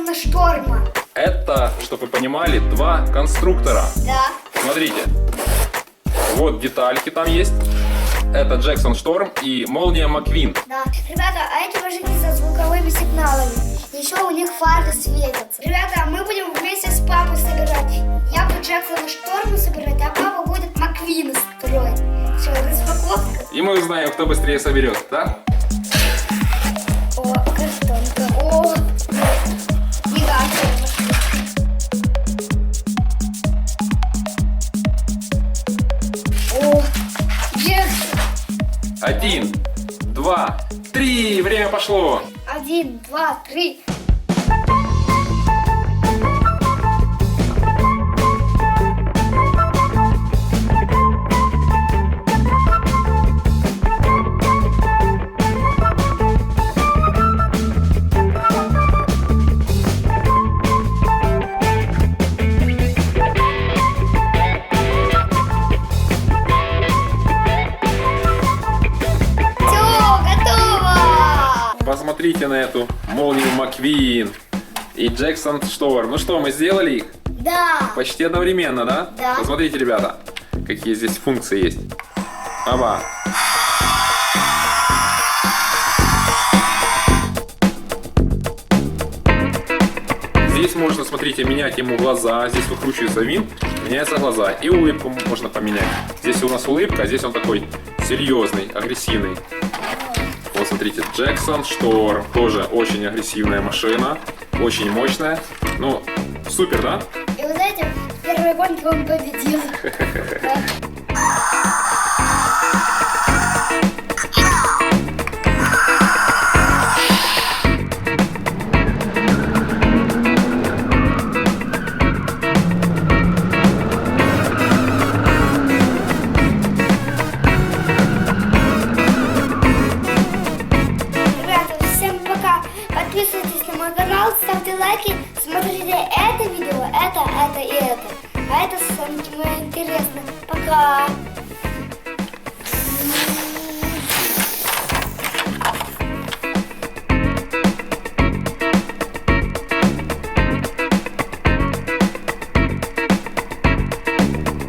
Джексона Шторма. Это, чтобы вы понимали, два конструктора. Да. Смотрите. Вот детальки там есть. Это Джексон Шторм и Молния Маквин. Да. Ребята, а эти машинки со звуковыми сигналами. Еще у них фары светятся. Ребята, мы будем вместе с папой собирать. Я буду Джексона Шторма собирать, а папа будет Маквина строить. Все, распаковка. И мы узнаем, кто быстрее соберет, да? О, картонка. О, гигантская машинка. О, Джексон. 1, 2, 3. Время пошло. 1, 2, 3. Посмотрите на эту Молнию Маквин и Джексон Шторм. Ну что, мы сделали их? Да. Почти одновременно, да? Да. Посмотрите, ребята, какие здесь функции есть. Оба. Здесь можно, смотрите, менять ему глаза. Здесь выкручивается винт, меняются глаза. И улыбку можно поменять. Здесь у нас улыбка, а здесь он такой серьезный, агрессивный. Вот смотрите, Джексон Шторм. Тоже очень агрессивная машина. Очень мощная. Ну, супер, да? И вы знаете, в первой гонке он победил.